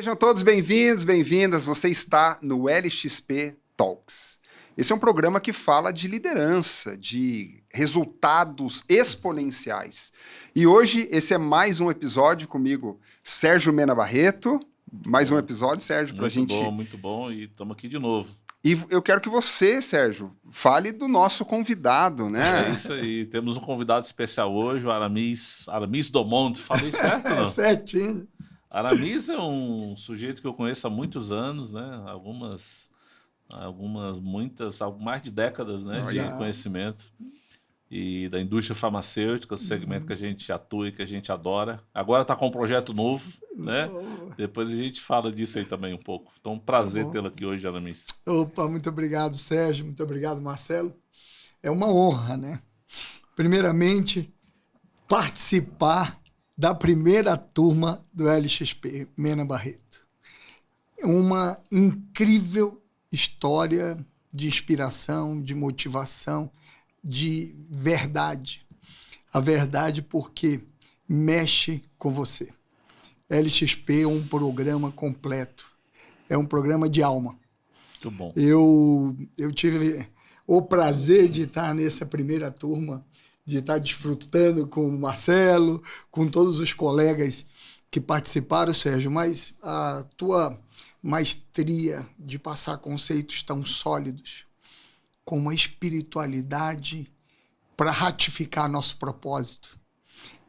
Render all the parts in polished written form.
Sejam todos bem-vindos, bem-vindas. Você está no LXP Talks. Esse é um programa que fala de liderança, de resultados exponenciais. E hoje esse é mais um episódio comigo, Sérgio Mena Barreto. Mais um episódio, Sérgio, para a gente... Muito bom, e estamos aqui de novo. E eu quero que você, Sérgio, fale do nosso convidado, né? É isso aí, temos um convidado especial hoje, o Aramis Domond. Falei certo, não? Certinho. Aramis é um sujeito que eu conheço há muitos anos, né? Mais de décadas, né, de conhecimento. E da indústria farmacêutica, o segmento que a gente atua e que a gente adora. Agora está com um projeto novo, né? Depois a gente fala disso aí também um pouco. Então, um prazer tê-lo aqui hoje, Aramis. Opa, muito obrigado, Sérgio. Muito obrigado, Marcelo. É uma honra, né? Primeiramente, participar da primeira turma do LXP, Mena Barreto. Uma incrível história de inspiração, de motivação, de verdade. A verdade porque mexe com você. LXP é um programa completo. É um programa de alma. Muito bom. Eu tive o prazer de estar nessa primeira turma, de estar desfrutando com o Marcelo, com todos os colegas que participaram, Sérgio, mas a tua maestria de passar conceitos tão sólidos, com uma espiritualidade para ratificar nosso propósito,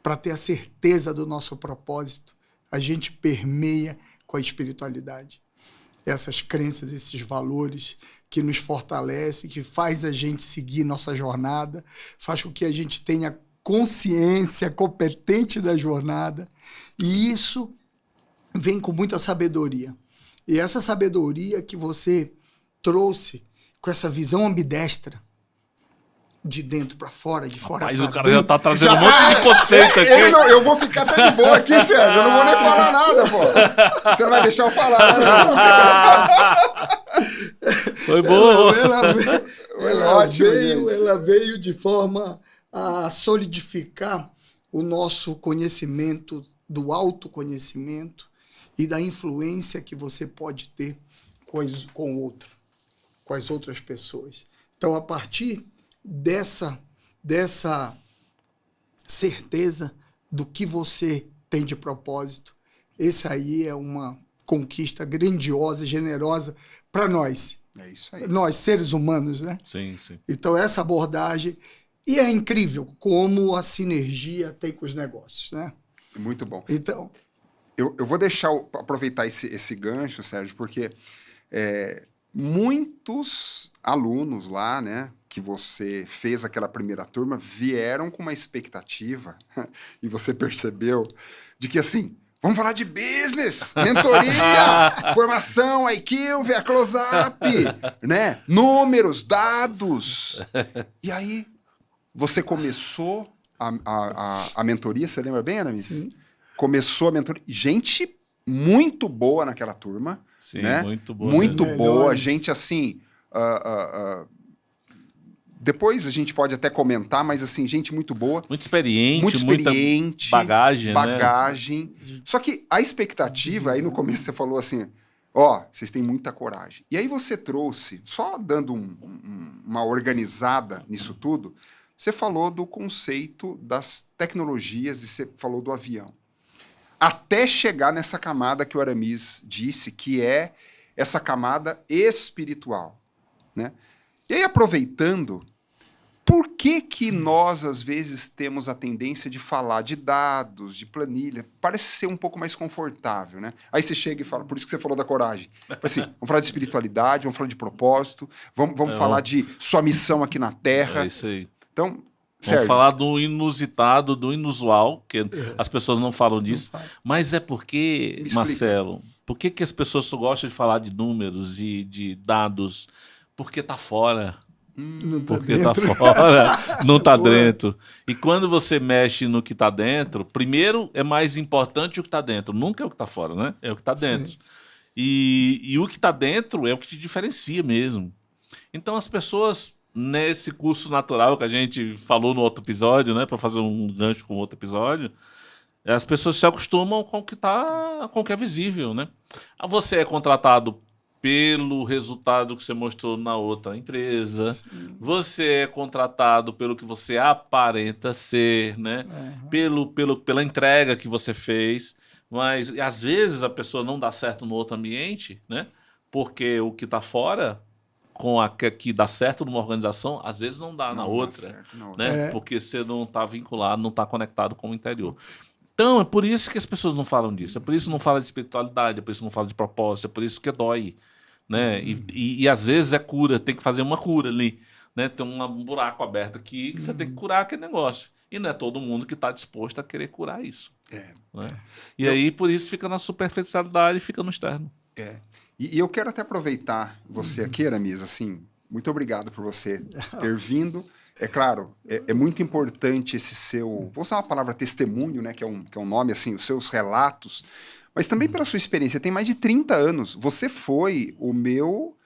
para ter a certeza do nosso propósito, a gente permeia com a espiritualidade. Essas crenças, esses valores que nos fortalecem, que faz a gente seguir nossa jornada, faz com que a gente tenha consciência competente da jornada, e isso vem com muita sabedoria. E essa sabedoria que você trouxe com essa visão ambidestra, de dentro para fora, de fora para dentro. Mas o cara já tá trazendo um monte de conceito aqui. Eu vou ficar até de boa aqui, Sérgio. Eu não vou nem falar nada, pô. Você não vai deixar eu falar, né? Foi boa. Ela veio de forma a solidificar o nosso conhecimento, do autoconhecimento e da influência que você pode ter com o outro, com as outras pessoas. Então, a partir dessa certeza do que você tem de propósito, esse aí é uma conquista grandiosa e generosa para nós. É isso aí. Nós, seres humanos, né? Sim, sim. Então, essa abordagem... E é incrível como a sinergia tem com os negócios, né? Muito bom. Então... Eu vou aproveitar esse gancho, Sérgio, porque muitos alunos lá, né, que você fez aquela primeira turma, vieram com uma expectativa, e você percebeu, de que assim, vamos falar de business, mentoria, formação, IQ, via close-up, né, números, dados. E aí, você começou a mentoria, você lembra bem, Aramis? Sim. Começou a mentoria. Gente muito boa naquela turma. Sim, né? muito boa. Muito mesmo. boa. Gente, assim... depois a gente pode até comentar, mas assim, gente muito boa. Muito experiente, muita bagagem, né? Só que a expectativa, aí no começo você falou assim, vocês têm muita coragem. E aí você trouxe, só dando uma organizada nisso tudo, você falou do conceito das tecnologias e você falou do avião. Até chegar nessa camada que o Aramis disse, que é essa camada espiritual, né? E aí, aproveitando, por que nós, às vezes, temos a tendência de falar de dados, de planilha? Parece ser um pouco mais confortável, né? Aí você chega e fala, por isso que você falou da coragem. Assim, vamos falar de espiritualidade, vamos falar de propósito, vamos falar de sua missão aqui na Terra. É isso aí. Então, Sérgio, vamos falar do inusitado, do inusual, que as pessoas não falam disso. Mas é porque, Marcelo, por que as pessoas só gostam de falar de números e de dados? Porque tá fora. Porque tá fora, não tá dentro. E quando você mexe no que tá dentro, primeiro é mais importante o que tá dentro. Nunca é o que tá fora, né? É o que tá dentro. E o que tá dentro é o que te diferencia mesmo. Então as pessoas... Nesse curso natural que a gente falou no outro episódio, né, para fazer um gancho com outro episódio, As pessoas se acostumam com o que é visível, né? Você é contratado pelo resultado que você mostrou na outra empresa. Sim. Você é contratado pelo que você aparenta ser, né? Pela entrega que você fez. Mas às vezes a pessoa não dá certo no outro ambiente, né? Porque o que está fora, com a que dá certo numa organização, às vezes não dá na outra, certo na né? Porque você não está vinculado, não está conectado com o interior. Então, é por isso que as pessoas não falam disso, é por isso que não fala de espiritualidade, é por isso que não fala de propósito, é por isso que dói, né? E às vezes é cura, tem que fazer uma cura ali, né? Tem um buraco aberto aqui que você tem que curar aquele negócio. E não é todo mundo que está disposto a querer curar isso. Né? E aí, por isso, fica na superficialidade e fica no externo. E eu quero até aproveitar você aqui, Aramis, assim, muito obrigado por você ter vindo. É claro, é muito importante esse seu, vou usar uma palavra testemunho, né, que é um nome, assim, os seus relatos, mas também pela sua experiência, tem mais de 30 anos, você foi o meu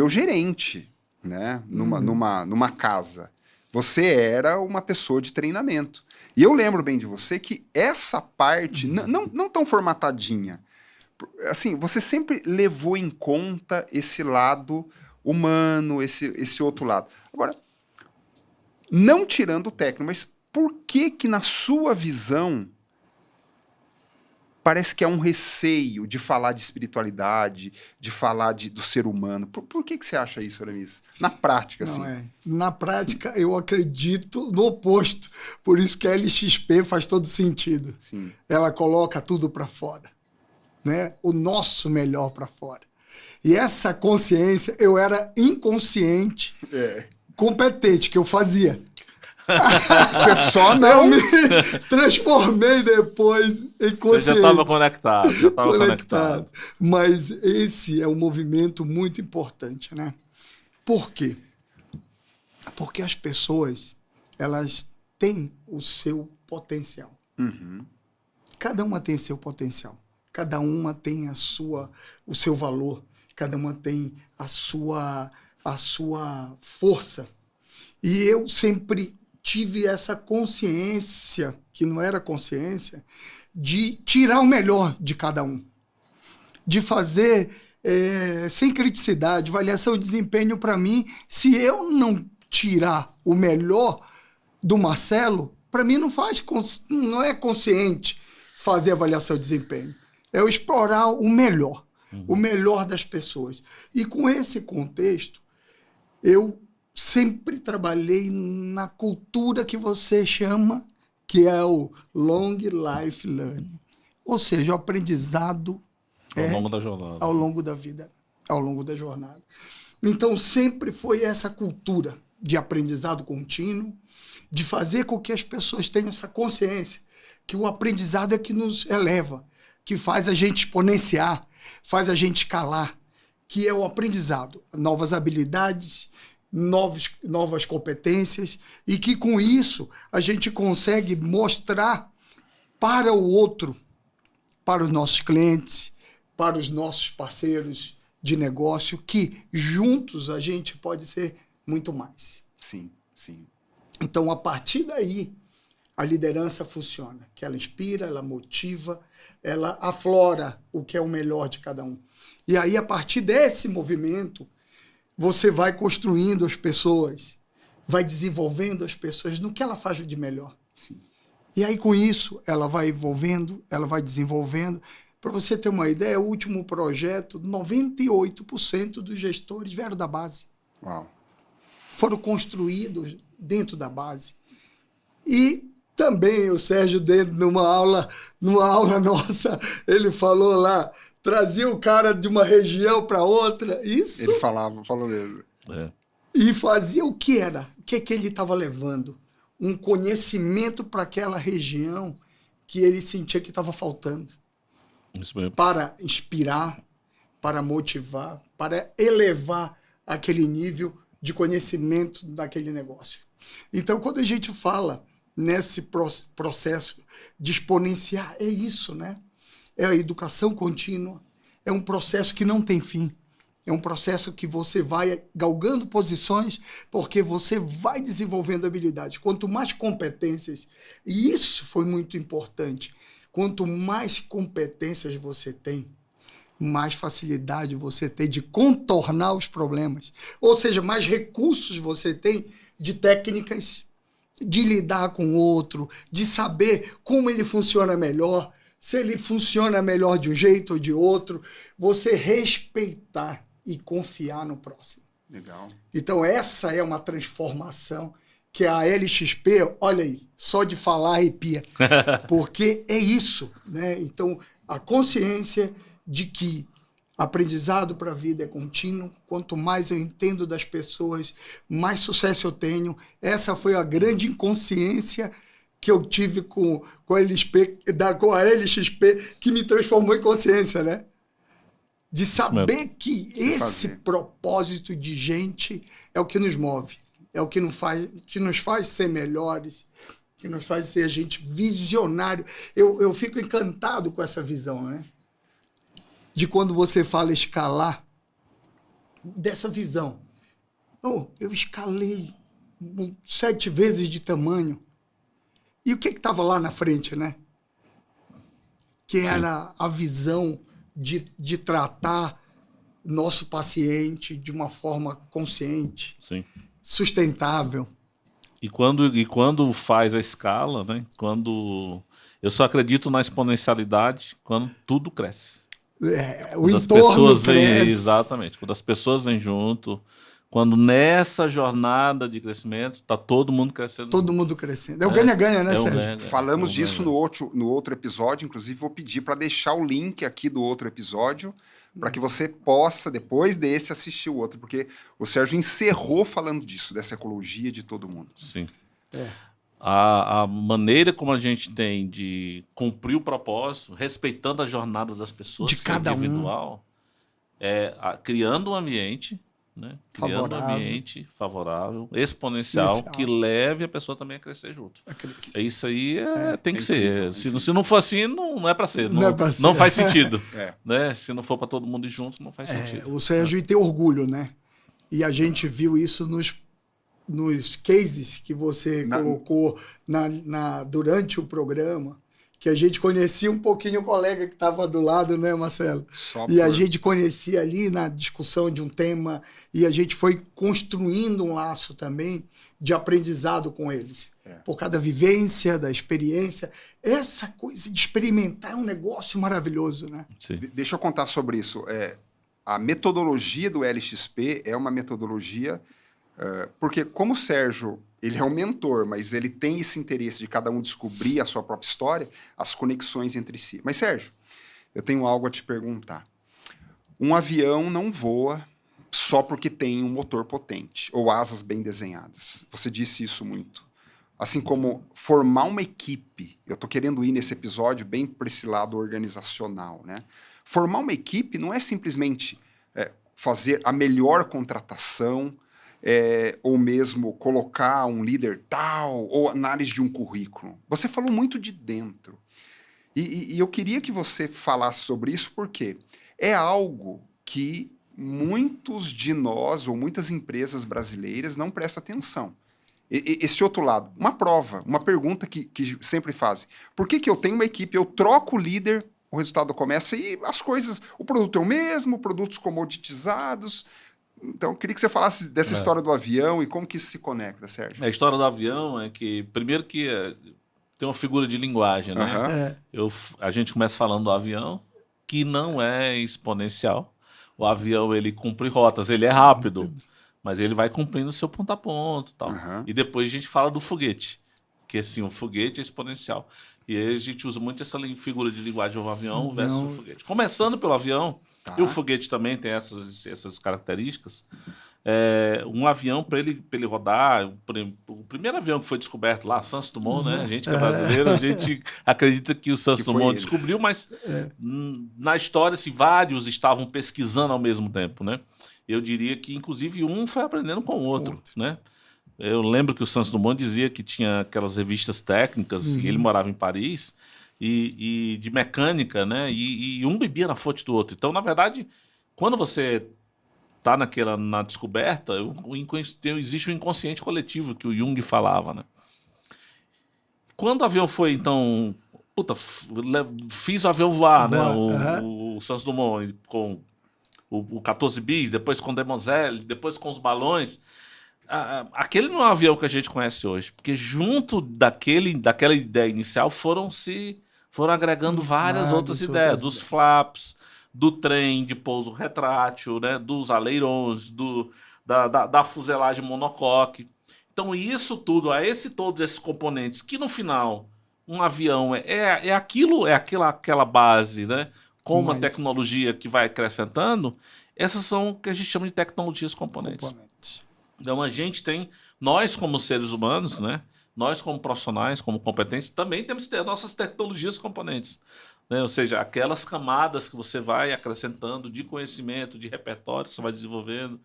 gerente, né, numa casa. Você era uma pessoa de treinamento. E eu lembro bem de você que essa parte, não tão formatadinha, assim, você sempre levou em conta esse lado humano, esse outro lado. Agora, não tirando o técnico, mas por que na sua visão parece que é um receio de falar de espiritualidade, de falar do ser humano? Por que você acha isso, Aramis? Na prática, assim. Na prática, eu acredito no oposto. Por isso que a LXP faz todo sentido. Sim. Ela coloca tudo para fora, né? O nosso melhor para fora. E essa consciência, eu era inconsciente, competente, que eu fazia. Você só não... Eu me transformei depois em consciente. Você já estava conectado. Mas esse é um movimento muito importante, né? Por quê? Porque as pessoas, elas têm o seu potencial. Cada uma tem seu potencial. Cada uma tem o seu valor. Cada uma tem a sua força. E eu sempre tive essa consciência, que não era consciência, de tirar o melhor de cada um. De fazer, sem criticidade, avaliação de desempenho para mim. Se eu não tirar o melhor do Marcelo, para mim não é consciente fazer avaliação de desempenho. É eu explorar o melhor das pessoas. E com esse contexto, eu sempre trabalhei na cultura que você chama, que é o Long Life Learning. Ou seja, o aprendizado ao longo da jornada. Ao longo da vida, ao longo da jornada. Então, sempre foi essa cultura de aprendizado contínuo, de fazer com que as pessoas tenham essa consciência que o aprendizado é que nos eleva, que faz a gente exponenciar, faz a gente escalar, que é o aprendizado, novas habilidades, novas competências, e que com isso a gente consegue mostrar para o outro, para os nossos clientes, para os nossos parceiros de negócio, que juntos a gente pode ser muito mais. Sim, sim. Então, a partir daí, a liderança funciona, que ela inspira, ela motiva, ela aflora o que é o melhor de cada um. E aí, a partir desse movimento, você vai construindo as pessoas, vai desenvolvendo as pessoas no que ela faz de melhor. Sim. E aí, com isso, ela vai evolvendo, ela vai desenvolvendo. Para você ter uma ideia, o último projeto, 98% dos gestores vieram da base. Uau. Foram construídos dentro da base. E também o Sérgio, dentro de numa aula nossa, ele falou lá, trazia o cara de uma região para outra. Isso. Ele falou mesmo. E fazia o que era? O que ele estava levando? Um conhecimento para aquela região que ele sentia que estava faltando. Isso mesmo. Para inspirar, para motivar, para elevar aquele nível de conhecimento daquele negócio. Então, quando a gente fala nesse processo de exponenciar, é isso, né? É a educação contínua, é um processo que não tem fim. É um processo que você vai galgando posições porque você vai desenvolvendo habilidades. Quanto mais competências, e isso foi muito importante, quanto mais competências você tem, mais facilidade você tem de contornar os problemas. Ou seja, mais recursos você tem de técnicas, de lidar com o outro, de saber como ele funciona melhor, se ele funciona melhor de um jeito ou de outro, você respeitar e confiar no próximo. Legal. Então, essa é uma transformação que a LXP, olha aí, só de falar arrepia, porque é isso, né? Então, a consciência de que aprendizado para a vida é contínuo, quanto mais eu entendo das pessoas, mais sucesso eu tenho. Essa foi a grande inconsciência que eu tive com a LXP, que me transformou em consciência, né? De saber que esse propósito de gente é o que nos move, é o que nos faz ser melhores, que nos faz ser gente visionário. Eu fico encantado com essa visão, né? De quando você fala escalar, dessa visão. Eu escalei 7 vezes de tamanho. E o que estava lá na frente, né? Que era a visão de tratar nosso paciente de uma forma consciente, Sim. sustentável. E quando faz a escala, né? Quando eu só acredito na exponencialidade quando tudo cresce. O Quando as entorno pessoas cresce. vêm, exatamente, quando as pessoas vêm junto, quando nessa jornada de crescimento está todo mundo crescendo. Todo mundo crescendo. É o ganha-ganha, né, Sérgio? ganha-ganha. Falamos disso no outro episódio, inclusive vou pedir para deixar o link aqui do outro episódio, para que você possa, depois desse, assistir o outro, porque o Sérgio encerrou falando disso, dessa ecologia de todo mundo. Sim. É. A maneira como a gente tem de cumprir o propósito, respeitando a jornada das pessoas, De cada individual, criando um ambiente, né? Criando um Favorável. ambiente favorável, exponencial, que leve a pessoa também a crescer junto. É isso aí, tem que ser. Se não for assim, não é para ser. Não é pra ser. Não faz sentido. É. Né? Se não for para todo mundo ir junto, não faz sentido. O Sérgio tem orgulho, né? E a gente viu isso nos cases que você colocou durante o programa, que a gente conhecia um pouquinho o colega que estava do lado, né, Marcelo? A gente conhecia ali na discussão de um tema e a gente foi construindo um laço também de aprendizado com eles. Por causa da vivência, da experiência. Essa coisa de experimentar é um negócio maravilhoso, né? Sim. Deixa eu contar sobre isso. A metodologia do LXP é uma metodologia... porque como o Sérgio, ele é um mentor, mas ele tem esse interesse de cada um descobrir a sua própria história, as conexões entre si. Mas, Sérgio, eu tenho algo a te perguntar. Um avião não voa só porque tem um motor potente ou asas bem desenhadas. Você disse isso muito. Assim como formar uma equipe, eu estou querendo ir nesse episódio bem para esse lado organizacional, né? Formar uma equipe não é simplesmente fazer a melhor contratação, ou mesmo colocar um líder tal, ou análise de um currículo. Você falou muito de dentro. E eu queria que você falasse sobre isso, porque é algo que muitos de nós, ou muitas empresas brasileiras, não prestam atenção. Esse outro lado, uma prova, uma pergunta que sempre fazem. Por que eu tenho uma equipe, eu troco o líder, o resultado começa e as coisas, o produto é o mesmo, produtos comoditizados... Então, eu queria que você falasse dessa história do avião e como que isso se conecta, Sérgio. A história do avião é que, primeiro que tem uma figura de linguagem, né? A gente começa falando do avião, que não é exponencial. O avião, ele cumpre rotas, ele é rápido, mas ele vai cumprindo o seu ponto a ponto. Tal. E depois a gente fala do foguete, que assim, o foguete é exponencial. E aí a gente usa muito essa figura de linguagem do avião versus o foguete. Começando pelo avião, e o foguete também tem essas características. Um avião, para ele rodar, o primeiro avião que foi descoberto lá, Santos Dumont, né? A gente que é brasileiro, a gente acredita que o Santos Dumont descobriu, mas na história, assim, vários estavam pesquisando ao mesmo tempo, né? Eu diria que, inclusive, um foi aprendendo com o outro, né? Eu lembro que o Santos Dumont dizia que tinha aquelas revistas técnicas, e ele morava em Paris, e de mecânica, né? E um bebia na fonte do outro. Então, na verdade, quando você está na descoberta, existe um inconsciente coletivo que o Jung falava, né? Quando o avião foi, então, puta, fiz o avião voar, né? Voar, O Santos Dumont com o 14 bis, depois com o Demoiselle, depois com os balões. Aquele não é um avião que a gente conhece hoje, porque junto daquela ideia inicial foram agregando várias outras ideias, dos flaps, do trem de pouso retrátil, né? Dos aleirões, da fuselagem monocoque. Então isso tudo, todos esses componentes, que no final um avião é aquela base, né? Com uma tecnologia que vai acrescentando, essas são o que a gente chama de tecnologias componentes. Então nós como seres humanos, né? Nós como profissionais, como competentes, também temos que ter nossas tecnologias componentes. Né? Ou seja, aquelas camadas que você vai acrescentando de conhecimento, de repertório que você vai desenvolvendo,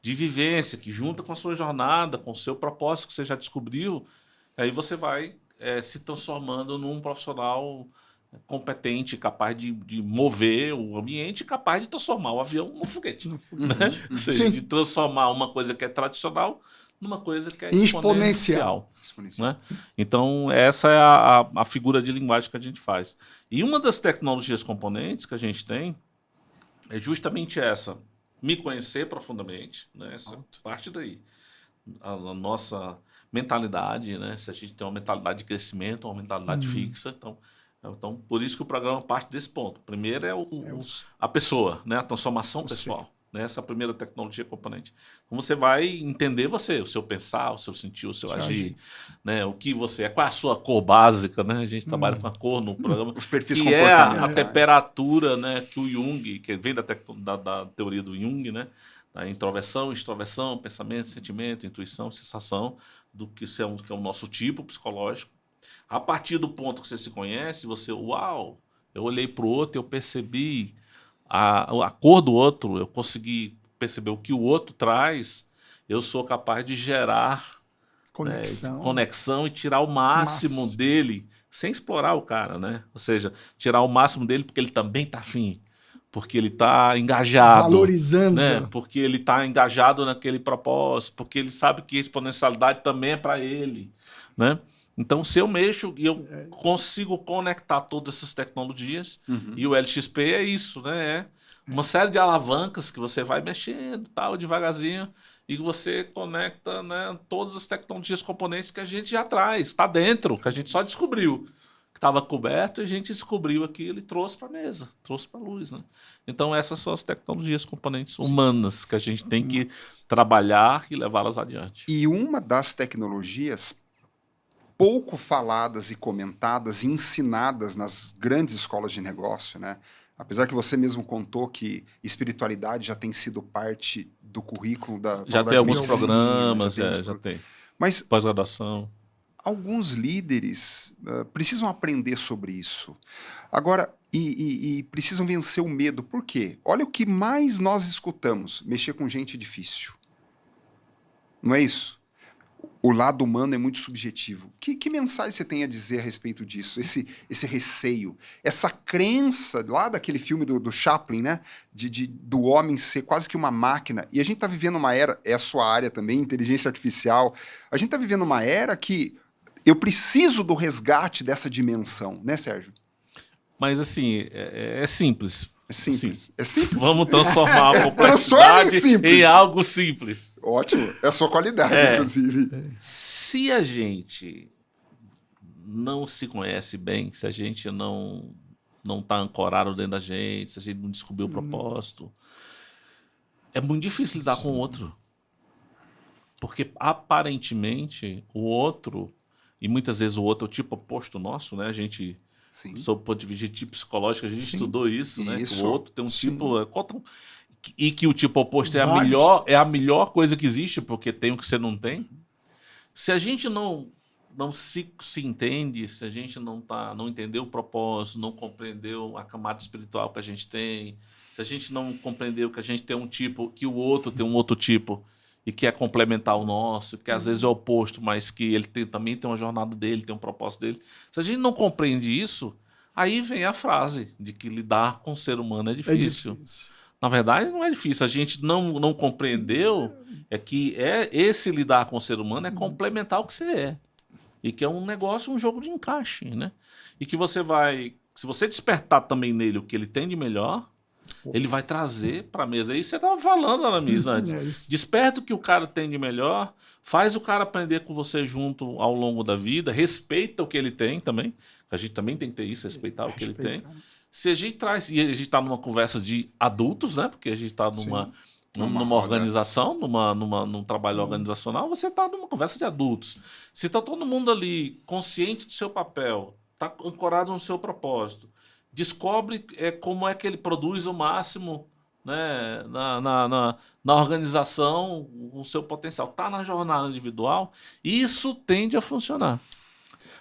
de vivência, que junta com a sua jornada, com o seu propósito que você já descobriu, aí você vai se transformando num profissional competente, capaz de mover o ambiente, capaz de transformar o avião num foguete. Né? Ou seja, de transformar uma coisa que é tradicional numa coisa que é exponencial. Né? Então, essa é a figura de linguagem que a gente faz. E uma das tecnologias componentes que a gente tem é justamente essa. Me conhecer profundamente, né? Essa parte daí. A nossa mentalidade, né? Se a gente tem uma mentalidade de crescimento, uma mentalidade fixa, então, por isso que o programa parte desse ponto. Primeiro é a pessoa, né? A transformação pessoal. Né? Essa é a primeira tecnologia componente. Então você vai entender o seu pensar, o seu sentir, o seu agir, né? O que você é, qual é a sua cor básica, né? A gente trabalha com a cor no programa, os perfis que é a temperatura, né? Que o Jung, que vem da teoria do Jung, né? Da introversão, extroversão, pensamento, sentimento, intuição, sensação, do que é o nosso tipo psicológico. A partir do ponto que você se conhece, eu olhei para o outro e eu percebi a cor do outro, eu consegui perceber o que o outro traz, eu sou capaz de gerar conexão e tirar o máximo dele, sem explorar o cara, né? Ou seja, tirar o máximo dele porque ele também está afim, porque ele está engajado. Valorizando. Né? Porque ele está engajado naquele propósito, porque ele sabe que a exponencialidade também é para ele, né? Então, se eu mexo e eu consigo conectar todas essas tecnologias, e o LXP é isso, né? É uma série de alavancas que você vai mexendo, tal, devagarzinho, e você conecta, né, todas as tecnologias componentes que a gente já traz, está dentro, que a gente só descobriu, que estava coberto, e a gente descobriu aquilo e trouxe para a mesa, trouxe para a luz, né? Então, essas são as tecnologias componentes humanas que a gente tem que trabalhar e levá-las adiante. E uma das tecnologias pouco faladas e comentadas e ensinadas nas grandes escolas de negócio, né? Apesar que você mesmo contou que espiritualidade já tem sido parte do currículo da já tem alguns programas, já tem. Mas pós-graduação. Alguns líderes precisam aprender sobre isso. Agora, e precisam vencer o medo. Por quê? Olha o que mais nós escutamos: mexer com gente difícil. Não é isso? O lado humano é muito subjetivo. Que mensagem você tem a dizer a respeito disso? Esse receio, essa crença lá daquele filme do Chaplin, né? Do homem ser quase que uma máquina. E a gente está vivendo uma era, é a sua área também, inteligência artificial. A gente está vivendo uma era que eu preciso do resgate dessa dimensão, né, Sérgio? Mas assim, é simples. É simples. É simples. Vamos transformar a complexidade em algo simples. Ótimo. É a sua qualidade, inclusive. Se a gente não se conhece bem, se a gente não está ancorado dentro da gente, se a gente não descobriu o propósito, é muito difícil lidar com o outro. Porque, aparentemente, o outro, e muitas vezes o outro é o tipo oposto nosso, né? A gente... Sim. Sob o ponto de vista de tipo psicológico, a gente estudou isso, né? Que o outro tem um tipo... E que o tipo oposto é a melhor coisa que existe, porque tem o que você não tem. Se a gente não se entende, se a gente não entendeu o propósito, não compreendeu a camada espiritual que a gente tem, se a gente não compreendeu que a gente tem um tipo, que o outro tem um outro tipo, e que é complementar o nosso, que às vezes é oposto, mas que ele também tem uma jornada dele, tem um propósito dele. Se a gente não compreende isso, aí vem a frase de que lidar com o ser humano é difícil. Na verdade, não é difícil. A gente não compreendeu que esse lidar com o ser humano é complementar o que você é. E que é um negócio, um jogo de encaixe, né? E que você vai... Se você despertar também nele o que ele tem de melhor, ele vai trazer para a mesa. Aí você estava falando, Aramis, antes. É isso. Desperta o que o cara tem de melhor, faz o cara aprender com você junto ao longo da vida, respeita o que ele tem também. A gente também tem que ter isso, respeitar o que ele tem. Se a gente traz... E a gente está numa conversa de adultos, né? Porque a gente está numa organização, num trabalho organizacional, você está numa conversa de adultos. Se está todo mundo ali consciente do seu papel, está ancorado no seu propósito, descobre como é que ele produz o máximo, né, na organização, o seu potencial. Está na jornada individual, isso tende a funcionar.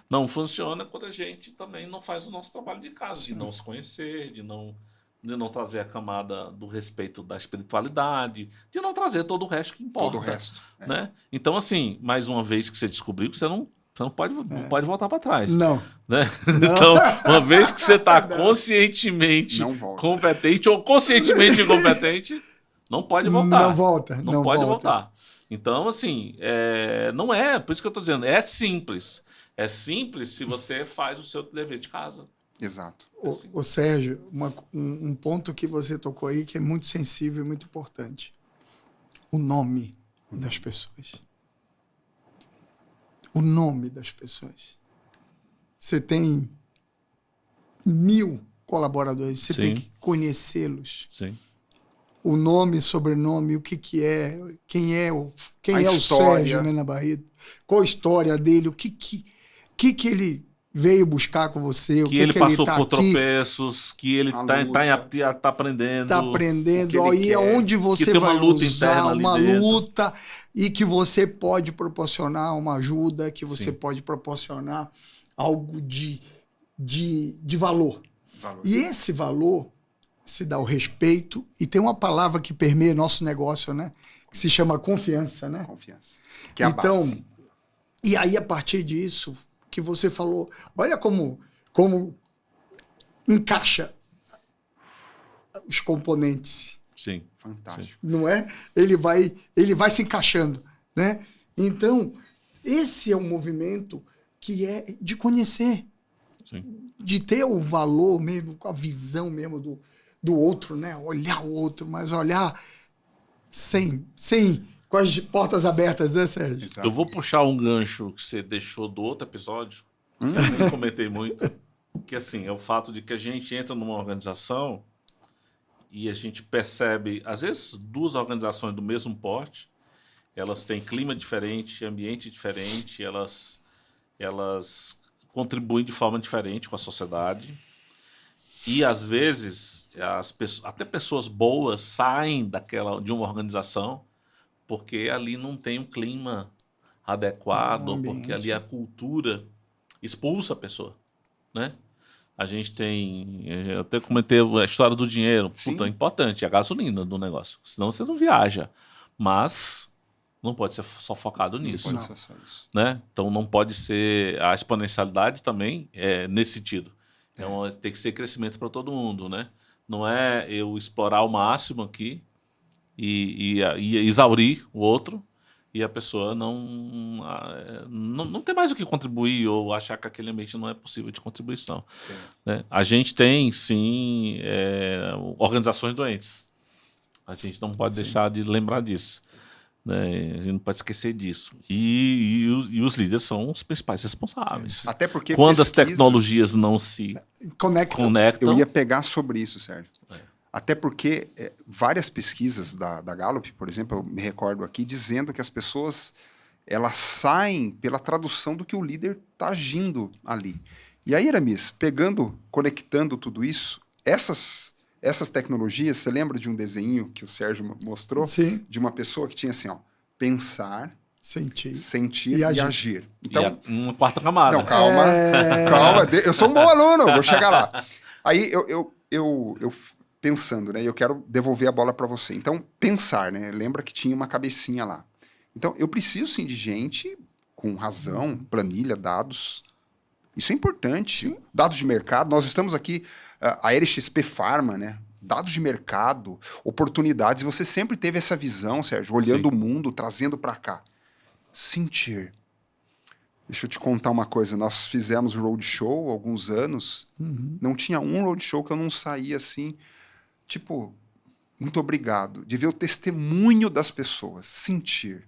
Não funciona quando a gente também não faz o nosso trabalho de casa, de não se conhecer, de não trazer a camada do respeito da espiritualidade, de não trazer todo o resto que importa. Todo o resto. Né? Então, assim, mais uma vez que você descobriu que você não pode voltar para trás. Não. Né? Então, uma vez que você está conscientemente competente ou conscientemente incompetente, não pode voltar. Não volta. Não pode voltar. Então, assim, não é, por isso que eu estou dizendo, é simples. É simples se você faz o seu dever de casa. Exato. O Sérgio, um ponto que você tocou aí que é muito sensível e muito importante. O nome das pessoas. O nome das pessoas. Você tem 1000 colaboradores, você tem que conhecê-los. Sim. O nome, sobrenome, o que é, quem é o Sérgio Mena Barreto, qual a história dele, o que ele veio buscar com você, o que ele passou tá por aqui, tropeços, que ele tá aprendendo. Está aprendendo, aí é onde você vai usar uma luta e que você pode proporcionar uma ajuda, que você pode proporcionar algo de valor. E esse valor se dá o respeito, e tem uma palavra que permeia nosso negócio, né? Que se chama confiança, né? Confiança. Que é a base. E aí, a partir disso, que você falou, olha como encaixa os componentes. Sim. Fantástico. Não é? Ele vai se encaixando, né? Então, esse é um movimento que é de conhecer, de ter o valor mesmo, a visão mesmo do outro, né? Olhar o outro, mas olhar sem com as portas abertas, né, Sérgio? Exato. Eu vou puxar um gancho que você deixou do outro episódio, eu nem comentei muito, que assim, é o fato de que a gente entra numa organização e a gente percebe, às vezes, 2 organizações do mesmo porte, elas têm clima diferente, ambiente diferente, elas contribuem de forma diferente com a sociedade. E, às vezes, até pessoas boas saem de uma organização porque ali não tem um clima adequado, ou porque ali a cultura expulsa a pessoa, né? A gente tem... Eu até comentei a história do dinheiro. Puta, é importante, é a gasolina do negócio. Senão você não viaja. Mas não pode ser só focado nisso. Não pode ser só isso. Né? Então não pode ser... A exponencialidade também é nesse sentido. Então tem que ser crescimento para todo mundo, né? Não é eu explorar o máximo aqui e exaurir o outro e a pessoa não tem mais o que contribuir ou achar que aquele ambiente não é possível de contribuição. Né? A gente tem, sim, organizações doentes. A gente não pode deixar de lembrar disso. Né? A gente não pode esquecer disso. E os líderes são os principais responsáveis. Até porque quando as tecnologias não se conectam... Eu ia pegar sobre isso, Sérgio. Até porque várias pesquisas da Gallup, por exemplo, eu me recordo aqui, dizendo que as pessoas elas saem pela tradução do que o líder está agindo ali. E aí, Aramis, conectando tudo isso, essas tecnologias, você lembra de um desenho que o Sérgio mostrou? Sim. De uma pessoa que tinha assim, ó, pensar, sentir e agir. Então, e uma quarta camada. Não, calma, calma. Eu sou um bom aluno, vou chegar lá. Aí eu pensando, né? Eu quero devolver a bola para você. Então, pensar, né? Lembra que tinha uma cabecinha lá. Então, eu preciso sim de gente com razão, planilha, dados. Isso é importante. Sim. Dados de mercado. Nós estamos aqui, a LXP Pharma, né? Dados de mercado, oportunidades. E você sempre teve essa visão, Sérgio, olhando o mundo, trazendo para cá. Sentir. Deixa eu te contar uma coisa. Nós fizemos roadshow há alguns anos. Não tinha um roadshow que eu não saía assim, tipo, muito obrigado. De ver o testemunho das pessoas, sentir.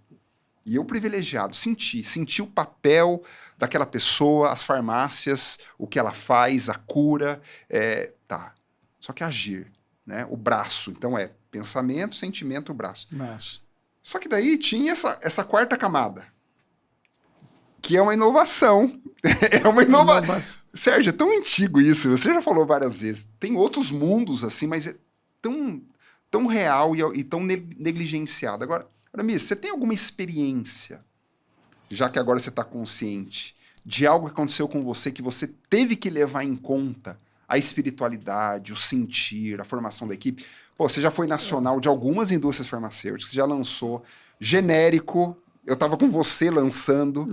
E eu privilegiado, senti o papel daquela pessoa, as farmácias, o que ela faz, a cura, tá. Só que agir, né? O braço, então pensamento, sentimento, braço. Mas... Só que daí tinha essa quarta camada, que é uma inovação. É uma inovação. Sérgio, é tão antigo isso, você já falou várias vezes. Tem outros mundos assim, mas é tão real e tão negligenciado. Agora, Miss, você tem alguma experiência, já que agora você está consciente, de algo que aconteceu com você que você teve que levar em conta a espiritualidade, o sentir, a formação da equipe? Pô, você já foi nacional de algumas indústrias farmacêuticas, você já lançou genérico, eu estava com você lançando,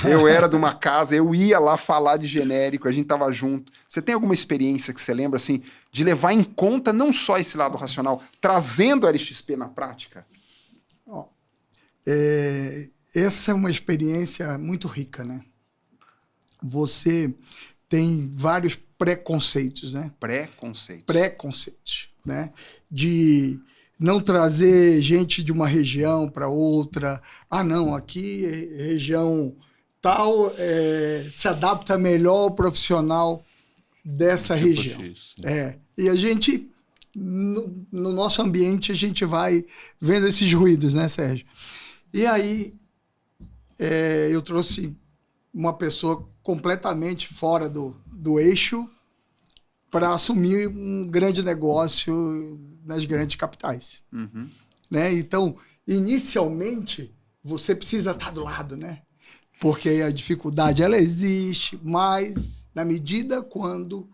eu era de uma casa, eu ia lá falar de genérico, a gente estava junto. Você tem alguma experiência que você lembra, assim, de levar em conta não só esse lado racional, trazendo a LXP na prática? Essa é uma experiência muito rica, né? Você tem vários preconceitos, né? Preconceitos, né? De não trazer gente de uma região para outra. Ah, não, aqui região tal se adapta melhor ao profissional dessa região. E a gente, no nosso ambiente, a gente vai vendo esses ruídos, né, Sérgio? E aí, eu trouxe uma pessoa completamente fora do eixo para assumir um grande negócio nas grandes capitais. Né? Então, inicialmente, você precisa estar do lado, né? Porque a dificuldade ela existe, mas na medida quando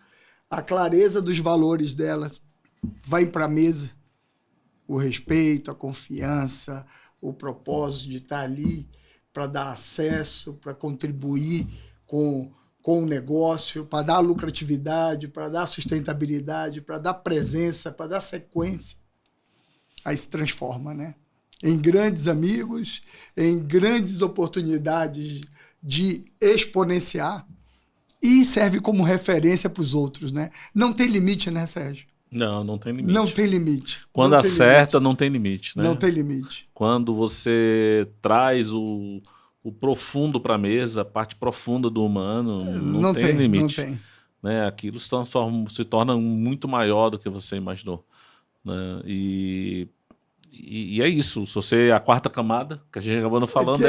a clareza dos valores delas vai para a mesa, o respeito, a confiança, o propósito de estar ali para dar acesso, para contribuir com o negócio, para dar lucratividade, para dar sustentabilidade, para dar presença, para dar sequência, aí se transforma, né? Em grandes amigos, em grandes oportunidades de exponenciar e serve como referência para os outros, né? Não tem limite, né, Sérgio? Não tem limite. Não tem limite. Quando acerta, não tem limite, né? Não tem limite. Quando você traz o profundo para a mesa, a parte profunda do humano, não tem limite. Não tem. Né? Aquilo se torna muito maior do que você imaginou. Né? E é isso. Se você, a quarta camada, que a gente acabou falando,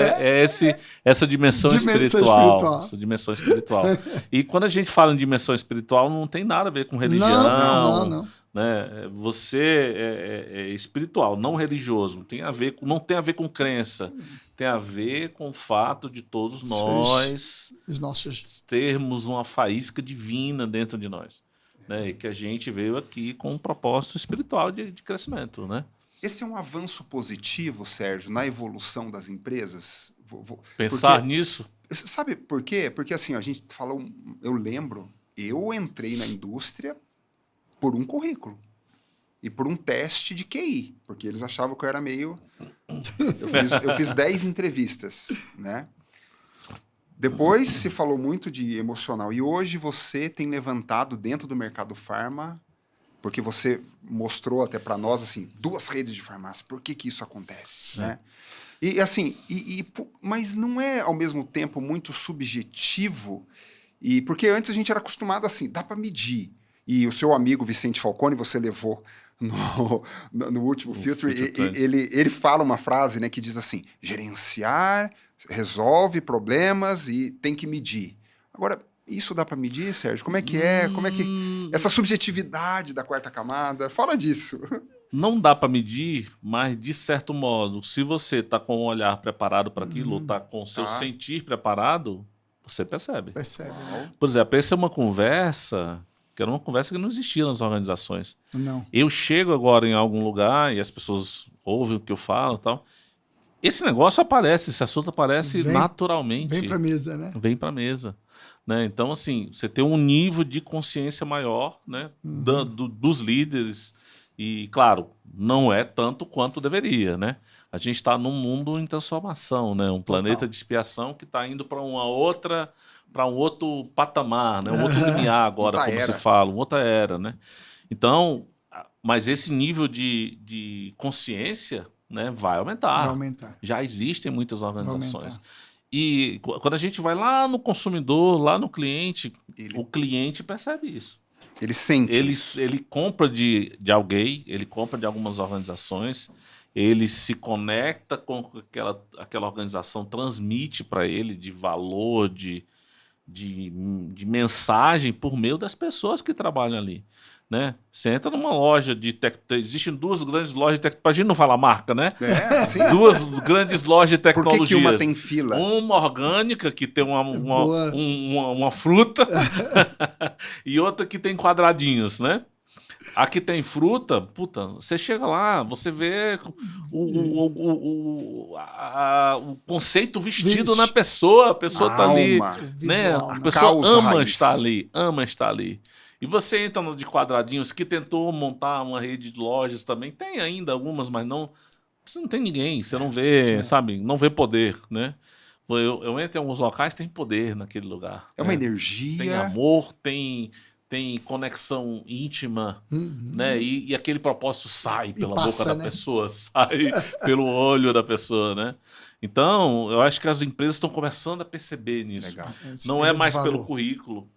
essa dimensão espiritual. Essa dimensão espiritual. E quando a gente fala em dimensão espiritual, não tem nada a ver com religião. Não. Né? Você é espiritual, não religioso. Não tem a ver com crença. Tem a ver com o fato de todos nós termos uma faísca divina dentro de nós. Né? E que a gente veio aqui com um propósito espiritual de crescimento, né? Esse é um avanço positivo, Sérgio, na evolução das empresas? Pensar nisso? Sabe por quê? Porque assim, a gente falou, eu lembro, eu entrei na indústria por um currículo e por um teste de QI, porque eles achavam que eu era meio... Eu fiz 10 entrevistas, né? Depois se falou muito de emocional e hoje você tem levantado dentro do mercado farma, porque você mostrou até para nós, assim, 2 redes de farmácia. Por que isso acontece, né? E assim, mas não é, ao mesmo tempo, muito subjetivo, porque antes a gente era acostumado assim, dá para medir. E o seu amigo Vicente Falcone, você levou no último filtro, ele fala uma frase, né, que diz assim, gerenciar, resolve problemas e tem que medir. Agora, isso dá para medir, Sérgio? Como é que é? Como é que... Essa subjetividade da quarta camada, fala disso. Não dá para medir, mas de certo modo, se você está com o olhar preparado para aquilo, ou está com o seu sentir preparado, você percebe. Por exemplo, essa é uma conversa que era uma conversa que não existia nas organizações. Não. Eu chego agora em algum lugar e as pessoas ouvem o que eu falo e tal. Esse negócio aparece, esse assunto aparece naturalmente. Vem para a mesa, né? Vem para a mesa. Né? Então, assim, você tem um nível de consciência maior, né? Dos líderes E, claro, não é tanto quanto deveria, né? A gente está num mundo em transformação, né? Um planeta de expiação que está indo para um outro patamar, né? Um outro limiar agora, Outra como era. se fala, uma outra era, né? Então, mas esse nível de consciência, né, vai Vai aumentar. aumentar. Já existem muitas Vai organizações. aumentar. E quando a gente vai lá no consumidor, lá no cliente, Ele- o cliente percebe isso. Ele sente Ele, isso. ele compra de alguém, ele compra de algumas organizações, ele se conecta com aquela organização, transmite para ele de valor, de mensagem por meio das pessoas que trabalham ali. Né? Você entra numa loja de existem duas grandes lojas de tecnologia. Pra gente não falar marca, né? Sim. Duas grandes lojas de Por tecnologia. que uma tem fila? Uma orgânica, que tem Boa. uma fruta, e outra que tem quadradinhos, né? A que tem fruta, puta, você chega lá, você vê o conceito vestido na pessoa, a pessoa tá ali, Alma. né? Visual, A né? pessoa Causa ama raiz. estar ali, ama estar ali. E você entra no de quadradinhos, que tentou montar uma rede de lojas também, tem ainda algumas, mas não, você não tem ninguém, você não vê, sabe, não vê poder, né? Eu entro em alguns locais, tem poder naquele lugar. É uma né? energia. Tem amor, tem conexão íntima, né? E aquele propósito sai pela passa, boca da né? pessoa, sai pelo olho da pessoa, né? Então, eu acho que as empresas estão começando a perceber nisso. Legal. Esse Não é grande mais pelo valor. currículo.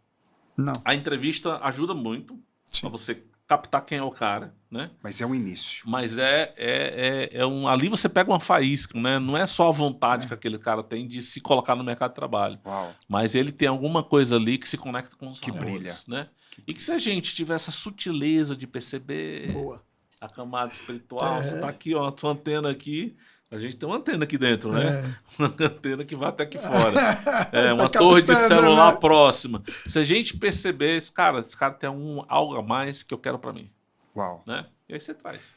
Não. A entrevista ajuda muito Sim. para você captar quem é o cara, né? Mas é um início. Mas ali você pega uma faísca, né? Não é só a vontade que aquele cara tem de se colocar no mercado de trabalho. Uau. Mas ele tem alguma coisa ali que se conecta com os Que valores, brilha. né? E que se a gente tiver essa sutileza de perceber Boa. a camada espiritual, você tá aqui, ó, sua antena aqui, a gente tem uma antena aqui dentro, né? Uma antena que vai até aqui fora. Uma Tá torre de captando, celular né? próxima. Se a gente perceber, esse cara tem algo a mais que eu quero para mim, Uau. né? E aí você traz.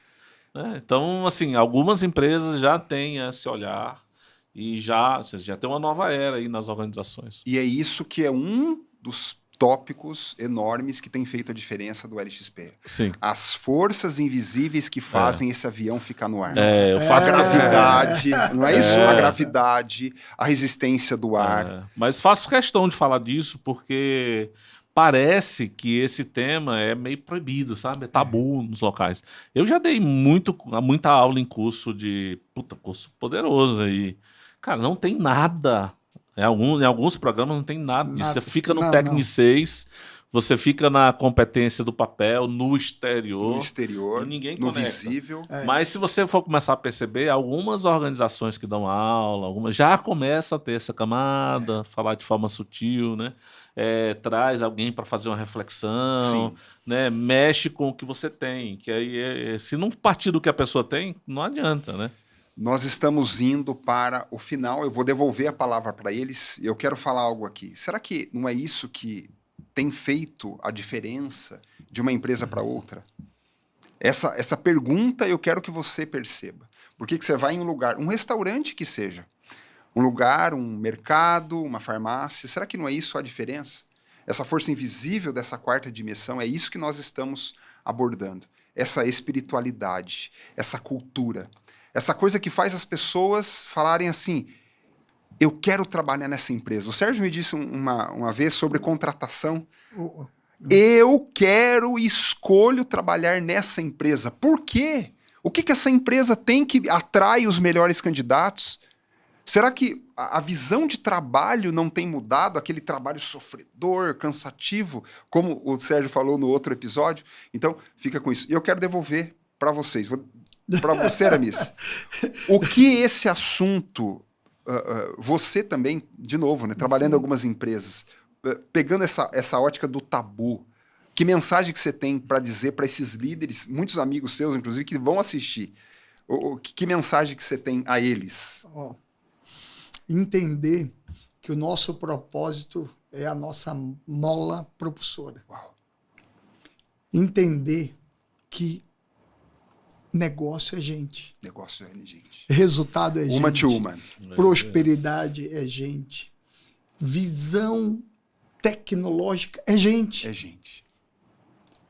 Né? Então, assim, algumas empresas já têm esse olhar e já tem uma nova era aí nas organizações. E é isso que é um dos tópicos enormes que tem feito a diferença do LXP. Sim. As forças invisíveis que fazem esse avião ficar no ar. Eu A faço gravidade, não é isso? A gravidade, a resistência do ar. Mas faço questão de falar disso porque parece que esse tema é meio proibido, sabe? É tabu nos locais. Eu já dei muita aula em curso curso poderoso aí. Cara, não tem nada. Em alguns programas não tem nada disso. Você fica no Tecni 6, você fica na competência do papel, no exterior. No exterior, e ninguém no conecta. visível. Mas se você for começar a perceber, algumas organizações que dão aula, algumas já começam a ter essa camada, falar de forma sutil, né? Traz alguém para fazer uma reflexão, Sim. né? Mexe com o que você tem, que aí se não partir do que a pessoa tem, não adianta, né? Nós estamos indo para o final. Eu vou devolver a palavra para eles e eu quero falar algo aqui. Será que não é isso que tem feito a diferença de uma empresa para outra? Essa pergunta eu quero que você perceba. Por que você vai em um lugar, um restaurante que seja, um lugar, um mercado, uma farmácia, será que não é isso a diferença? Essa força invisível dessa quarta dimensão, é isso que nós estamos abordando. Essa espiritualidade, essa cultura. Essa coisa que faz as pessoas falarem assim, eu quero trabalhar nessa empresa. O Sérgio me disse uma vez sobre contratação. Eu quero e escolho trabalhar nessa empresa. Por quê? O que essa empresa tem que atrai os melhores candidatos? Será que a visão de trabalho não tem mudado? Aquele trabalho sofredor, cansativo, como o Sérgio falou no outro episódio? Então, fica com isso. E eu quero devolver para vocês. Para você, Aramis, o que esse assunto, você também, de novo, né, trabalhando em algumas empresas, pegando essa ótica do tabu, que mensagem que você tem para dizer para esses líderes, muitos amigos seus, inclusive, que vão assistir, que mensagem que você tem a eles? Entender que o nosso propósito é a nossa mola propulsora. Uau. Entender que negócio é gente. Negócio é gente. Resultado é gente. Uma to uma. Prosperidade é gente. Visão tecnológica é gente. É gente.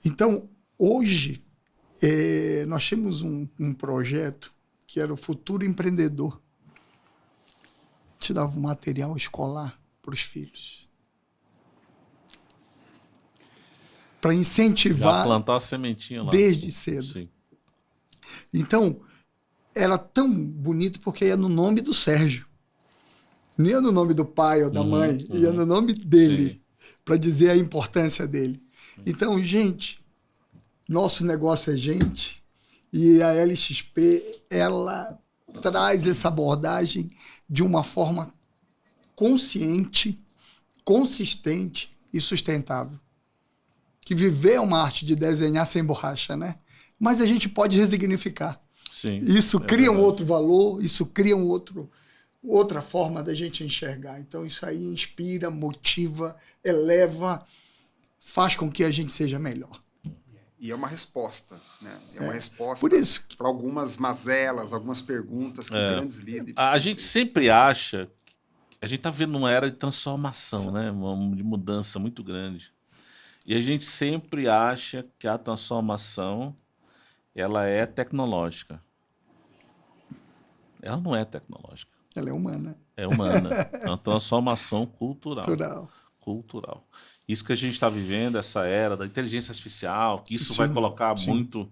Então, hoje, nós tínhamos um projeto que era o Futuro Empreendedor. A gente dava um material escolar para os filhos. Para incentivar. Já plantar a sementinha lá. Desde cedo. Sim. Então, era tão bonito porque ia no nome do Sérgio. Não ia no nome do pai ou da mãe, ia no nome dele, para dizer a importância dele. Então, gente, nosso negócio é gente, e a LXP, ela traz essa abordagem de uma forma consciente, consistente e sustentável. Que viver é uma arte de desenhar sem borracha, né? Mas a gente pode resignificar. Sim, isso cria verdade. um outro valor, isso cria outra forma da gente enxergar. Então isso aí inspira, motiva, eleva, faz com que a gente seja melhor. E é uma resposta, né? É uma resposta Por isso. para algumas mazelas, algumas perguntas que grandes líderes... A gente sempre acha... A gente está vendo uma era de transformação, né? De mudança muito grande. E a gente sempre acha que a transformação ela é tecnológica. Ela não é tecnológica. Ela é humana. É humana. É uma transformação cultural. Cultural. Isso que a gente está vivendo, essa era da inteligência artificial, que isso vai colocar muito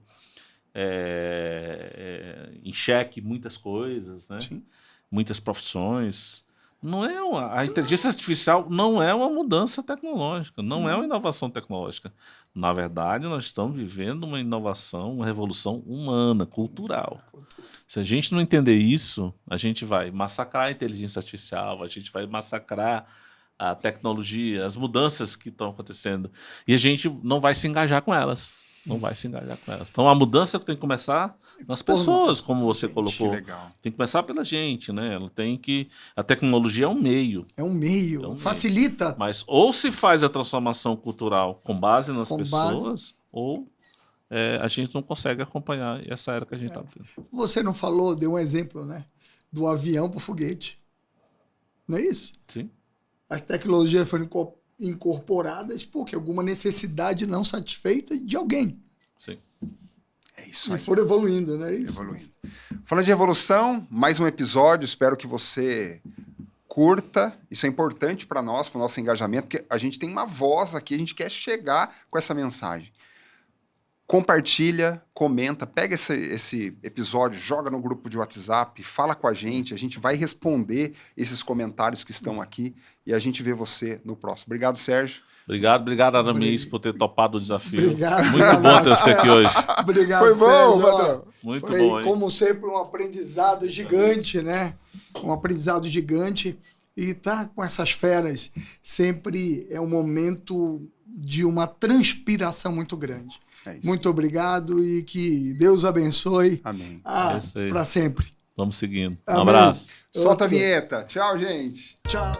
em xeque muitas coisas, né? Muitas profissões. A inteligência artificial não é uma mudança tecnológica, não é uma inovação tecnológica. Na verdade, nós estamos vivendo uma inovação, uma revolução humana, cultural. Se a gente não entender isso, a gente vai massacrar a inteligência artificial, a gente vai massacrar a tecnologia, as mudanças que estão acontecendo. E a gente não vai se engajar com elas. Não vai se engajar com elas. Então, a mudança tem que começar nas pessoas, como você colocou. Legal. Tem que começar pela gente, né? Ela tem que... A tecnologia é um meio. É um meio. Facilita. Mas ou se faz a transformação cultural com base nas pessoas, ou a gente não consegue acompanhar essa era que a gente está vivendo. Você não falou, deu um exemplo, né? Do avião para o foguete. Não é isso? Sim. As tecnologias foram incorporadas porque alguma necessidade não satisfeita de alguém. Sim. É isso aí. E foram evoluindo, não é isso? Evoluindo. Falando de evolução, mais um episódio, espero que você curta. Isso é importante para nós, para o nosso engajamento, porque a gente tem uma voz aqui, a gente quer chegar com essa mensagem. Compartilha, comenta, pega esse episódio, joga no grupo de WhatsApp, fala com a gente vai responder esses comentários que estão aqui e a gente vê você no próximo. Obrigado, Sérgio. Obrigado, Aramis, por ter topado o desafio. Obrigado. Muito bom ter você aqui hoje. Obrigado, Foi bom, Sérgio. Muito Foi, bom, hein? como sempre, um aprendizado gigante, né? Um aprendizado gigante. E estar com essas feras sempre é um momento de uma transpiração muito grande. Muito obrigado e que Deus abençoe. Amém. Para sempre. Vamos seguindo. Um Amém. abraço. Solta a vinheta. Tchau, gente. Tchau.